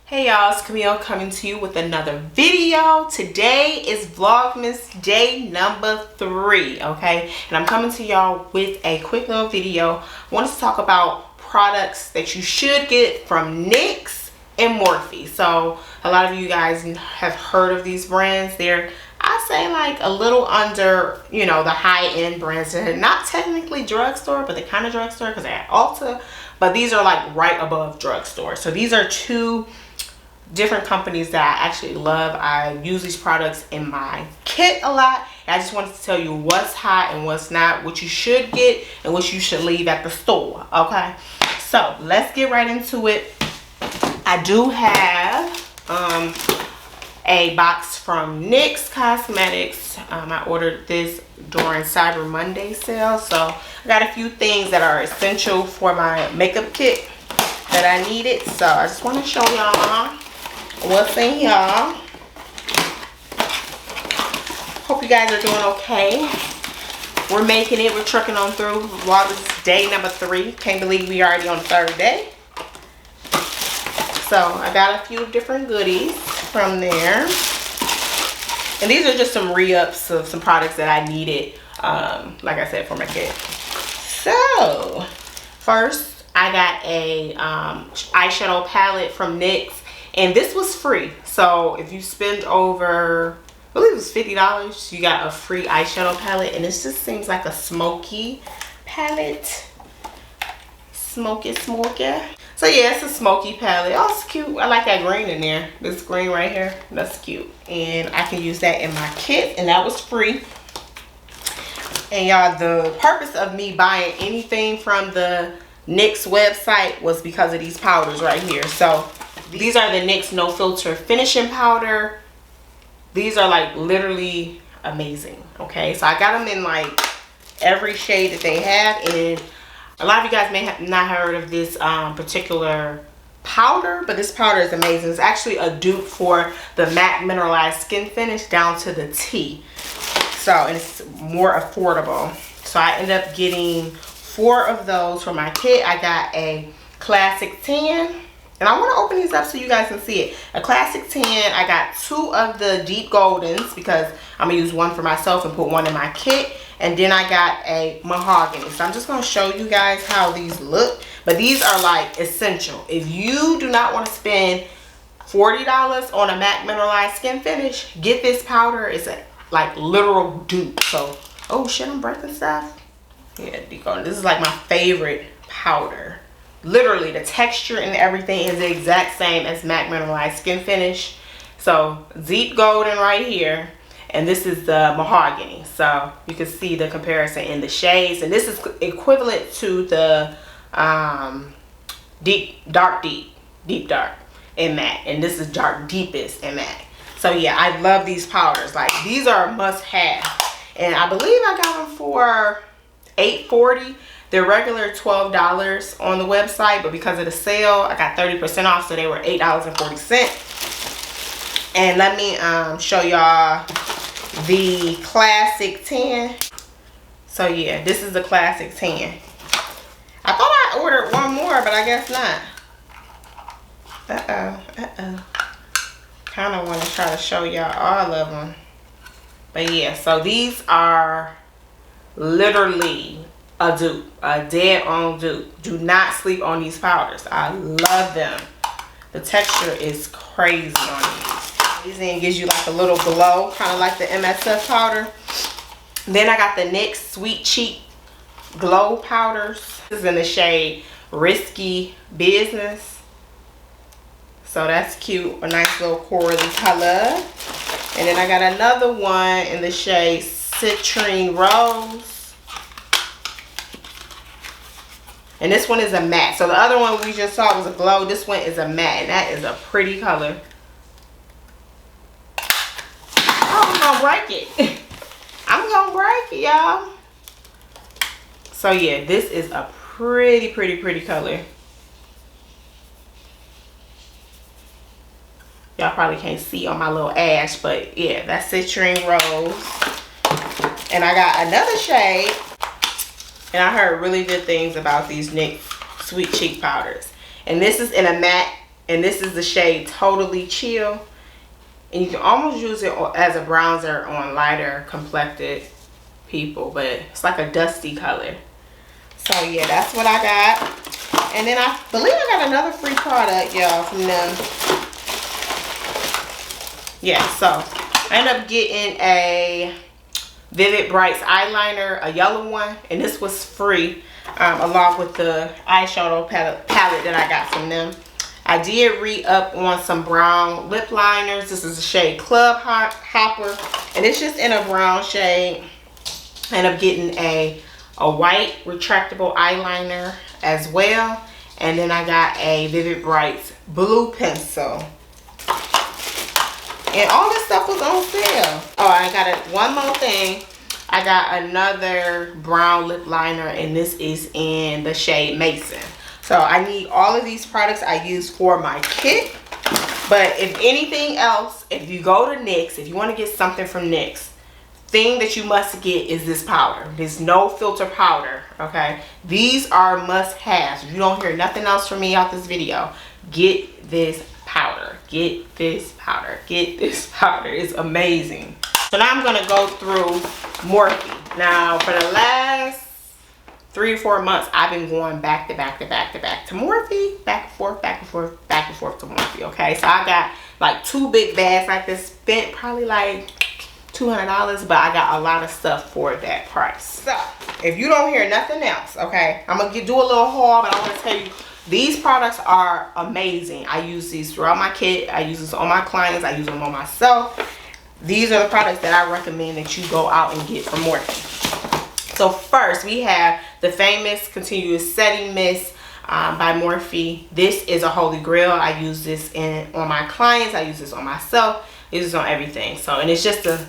Hey y'all, it's Camille coming to you with another video. Today is Vlogmas day number 3, okay? And I'm coming to y'all with a quick little video. I wanted to talk about products that you should get from NYX and Morphe. So a lot of you guys have heard of these brands. They're, I say, like a little under, you know, the high-end brands. They're not technically drugstore, but they're kind of drugstore because they're at Ulta. But these are like right above drugstore. So these are two different companies that I actually love. I use these products in my kit a lot. And I just wanted to tell you what's hot and what's not, what you should get and what you should leave at the store, okay? So let's get right into it. I do have a box from NYX Cosmetics. I ordered this during Cyber Monday sale, so I got a few things that are essential for my makeup kit that I needed. So I just want to show y'all what's in y'all. Hope you guys are doing okay. We're making it. We're trucking on through. Vlogmas day number 3. Can't believe we already on the 3rd day. So I got a few different goodies from there. And these are just some re-ups of some products that I needed, like I said, for my kit. So first I got a eyeshadow palette from NYX. And this was free. So if you spend over, I believe it was $50, you got a free eyeshadow palette. And this just seems like a smoky palette. Smoky. So yeah, it's a smoky palette. Oh, it's cute. I like that green in there. This green right here. That's cute. And I can use that in my kit. And that was free. And y'all, the purpose of me buying anything from the NYX website was because of these powders right here. So these are the NYX No Filter Finishing Powder. These are like literally amazing, okay? So I got them in like every shade that they have. And a lot of you guys may have not heard of this particular powder, but this powder is amazing. It's actually a dupe for the matte mineralized skin finish down to the T. So, and it's more affordable. So I ended up getting 4 of those for my kit. I got a classic tan. And I want to open these up so you guys can see it. A classic tan. I got 2 of the deep goldens because I'm going to use one for myself and put one in my kit. And then I got a mahogany. So I'm just going to show you guys how these look. But these are like essential. If you do not want to spend $40 on a matte mineralized skin finish, get this powder. It's a like literal dupe. So, oh shit, I'm breaking stuff. Yeah, deep golden. This is like my favorite powder. Literally, the texture and everything is the exact same as matte mineralized skin finish. So deep golden right here, and this is the mahogany. So you can see the comparison in the shades, and this is equivalent to the deep dark in matte, and this is dark deepest in matte. So yeah, I love these powders. Like, these are a must-have, and I believe I got them for $8.40. They're regular $12 on the website, but because of the sale, I got 30% off, so they were $8.40. And let me show y'all the classic tan. So yeah, this is the classic tan. I thought I ordered one more, but I guess not. Kind of want to try to show y'all all of them. But yeah, so these are literally a dupe, a dead on dupe. Do not sleep on these powders. I love them. The texture is crazy on these. These gives you like a little glow, kind of like the MSF powder. Then I got the NYX Sweet Cheek Glow powders. This is in the shade Risky Business. So that's cute, a nice little corally color. And then I got another one in the shade Citrine Rose. And this one is a matte. So the other one we just saw was a glow. This one is a matte. And that is a pretty color. Oh, I'm going to break it. I'm going to break it, y'all. So yeah, this is a pretty color. Y'all probably can't see on my little ash. But yeah, that's Citrine Rose. And I got another shade. And I heard really good things about these NYX Sweet Cheek powders. And this is in a matte And this is the shade Totally Chill. And you can almost use it as a bronzer on lighter complected people, but it's like a dusty color. So yeah, that's what I got. And then I believe I got another free product, y'all, from them. Yeah, so I ended up getting a Vivid Brights eyeliner, a yellow one, and this was free, along with the eyeshadow palette that I got from them. I did re-up on some brown lip liners. This is the shade Club Hopper, and it's just in a brown shade. I ended up getting a white retractable eyeliner as well. And then I got a Vivid Brights blue pencil. And all this stuff was on sale. Oh, I got one more thing. I got another brown lip liner, and this is in the shade Mason. So I need all of these products I use for my kit. But if anything else, if you go to NYX, if you want to get something from NYX, thing that you must get is this powder. This no filter powder, okay? These are must-haves. If you don't hear nothing else from me out this video, get this powder. Get this powder. Get this powder. It's amazing. So now I'm going to go through Morphe. Now, for the last 3 or 4 months, I've been going back to Morphe, back and forth to Morphe. Okay, so I got like 2 big bags like this. Spent probably like $200, but I got a lot of stuff for that price. So if you don't hear nothing else, okay, I'm gonna do a little haul, but I want to tell you these products are amazing. I use these throughout my kit. I use this on my clients. I use them on myself. These are the products that I recommend that you go out and get from Morphe. So first we have the famous Continuous Setting Mist by Morphe. This is a holy grail. I use this on my clients. I use this on myself. I use this on everything. So, and it's just a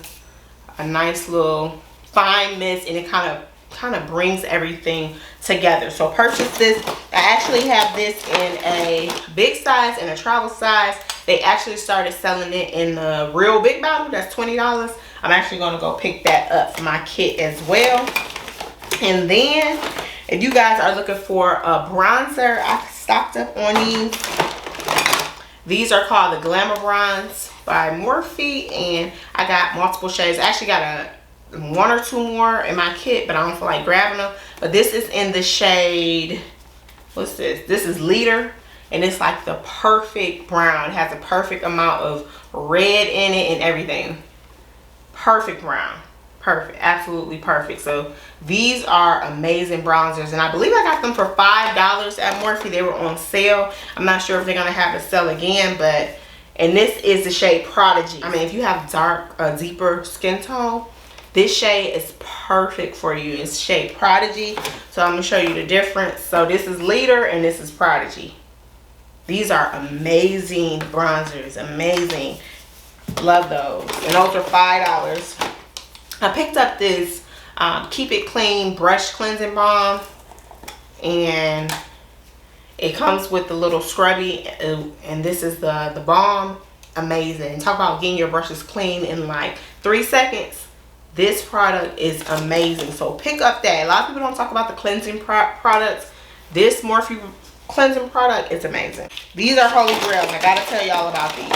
nice little fine mist, and it kind of brings everything together. So purchase this. I actually have this in a big size and a travel size. They actually started selling it in the real big bottle. That's $20. I'm actually going to go pick that up for my kit as well. And then if you guys are looking for a bronzer, I stocked up on these. These are called the Glamour Bronze by Morphe, and I got multiple shades. I actually got 1 or 2 more in my kit, but I don't feel like grabbing them. But this is in the shade, what's this? This is Leader, and it's like the perfect brown. It has a perfect amount of red in it and everything. Perfect brown. Perfect, absolutely perfect. So these are amazing bronzers, and I believe I got them for $5 at Morphe. They were on sale. I'm not sure if they're gonna have it sell again, but and this is the shade Prodigy. I mean, if you have dark, deeper skin tone, this shade is perfect for you. It's shade Prodigy. So I'm gonna show you the difference. So this is Leader and this is Prodigy. These are amazing bronzers, amazing. Love those, and those are $5. I picked up this Keep It Clean Brush Cleansing Balm, and it comes with the little scrubby, and this is the balm. Amazing. Talk about getting your brushes clean in like 3 seconds. This product is amazing. So pick up that. A lot of people don't talk about the cleansing products. This Morphe cleansing product is amazing. These are holy grails. I gotta tell y'all about these.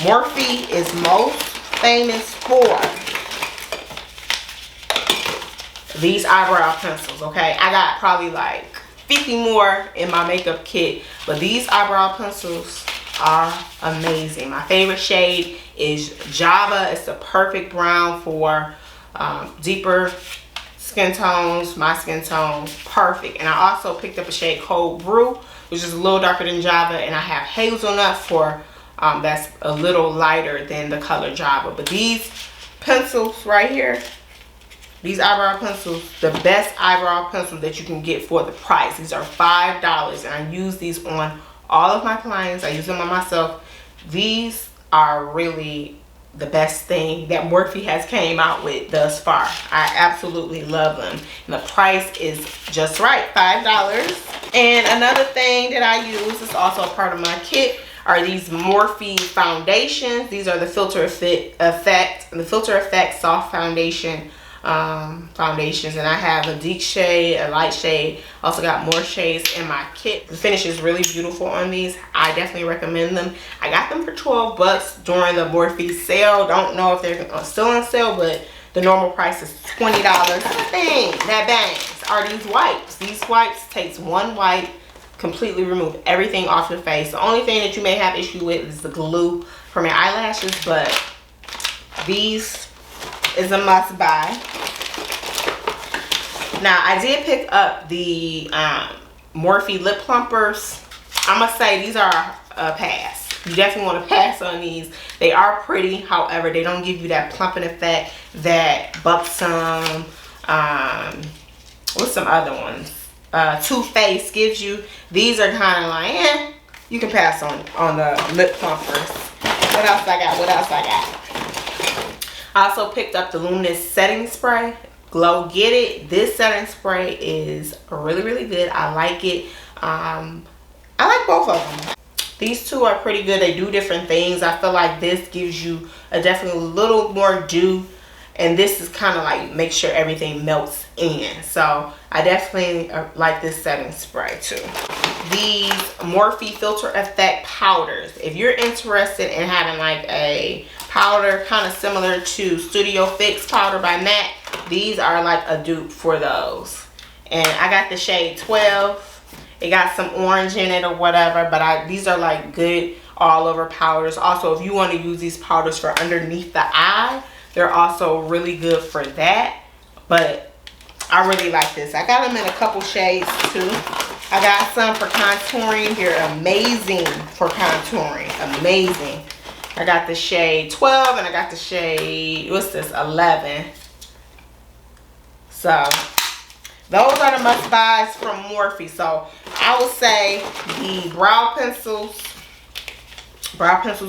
Morphe is most famous for these eyebrow pencils. Okay, I got probably like 50 more in my makeup kit, but these eyebrow pencils are amazing. My favorite shade is Java. It's the perfect brown for deeper skin tones, my skin tone. Perfect. And I also picked up a shade Cold Brew, which is a little darker than Java, and I have Hazelnut for that's a little lighter than the color Java. But these pencils right here, these eyebrow pencils, the best eyebrow pencils that you can get for the price. These are $5, and I use these on all of my clients. I use them on myself. These are really the best thing that Morphe has came out with thus far. I absolutely love them, and the price is just right, $5. And another thing that I use is also a part of my kit are these Morphe foundations. These are the Filter Effect Soft Foundation foundations, and I have a deep shade, a light shade. Also got more shades in my kit. The finish is really beautiful on these. I definitely recommend them. I got them for 12 bucks during the Morphe sale. Don't know if they're still on sale, but the normal price is $20. The thing that bangs are these wipes. These wipes takes one wipe, completely remove everything off your face. The only thing that you may have issue with is the glue from your eyelashes, but these is a must buy. Now I did pick up the Morphe lip plumpers. I must say these are a pass. You definitely want to pass on these. They are pretty, however they don't give you that plumping effect that buxom, what's some other ones, Too Faced gives you. These are kind of like, you can pass on the lip plumpers. What else I got? What else I got? I also picked up the Luminous setting spray. Glow Get It. This setting spray is really, really good. I like it. I like both of them. These two are pretty good. They do different things. I feel like this gives you a definitely a little more dew, and this is kind of like make sure everything melts in. So I definitely like this setting spray too. These Morphe Filter Effect powders. If you're interested in having like a powder kind of similar to Studio Fix powder by MAC, these are like a dupe for those. And I got the shade 12. It got some orange in it or whatever, but these are like good all over powders. Also, if you want to use these powders for underneath the eye, they're also really good for that. But I really like this. I got them in a couple shades too. I got some for contouring. They're amazing for contouring. Amazing. I got the shade 12 and I got the shade, what's this, 11. So those are the must buys from Morphe. So I would say the brow pencils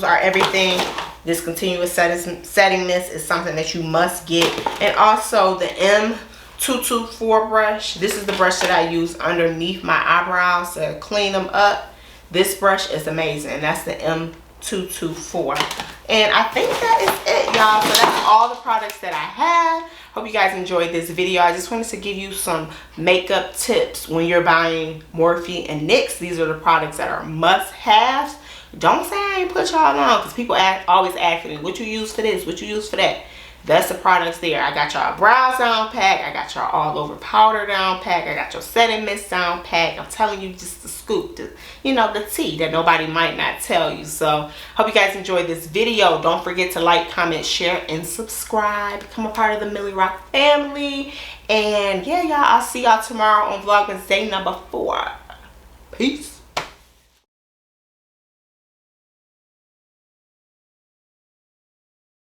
are everything. This continuous setting mist is something that you must get. And also the M224 brush. This is the brush that I use underneath my eyebrows to clean them up. This brush is amazing. That's the M224. And I think that is it, y'all. So that's all the products that I have. Hope you guys enjoyed this video. I just wanted to give you some makeup tips when you're buying Morphe and NYX. These are the products that are must-haves. Don't say I ain't put y'all on, because people always ask me, what you use for this, what you use for that. That's the products there. I got y'all brows down pack. I got y'all all over powder down pack. I got your setting mist down pack. I'm telling you just the scoop, you know, the tea that nobody might not tell you. So hope you guys enjoyed this video. Don't forget to like, comment, share, and subscribe. Become a part of the MilleyRocks family. And yeah, y'all, I'll see y'all tomorrow on Vlogmas day number 4. Peace.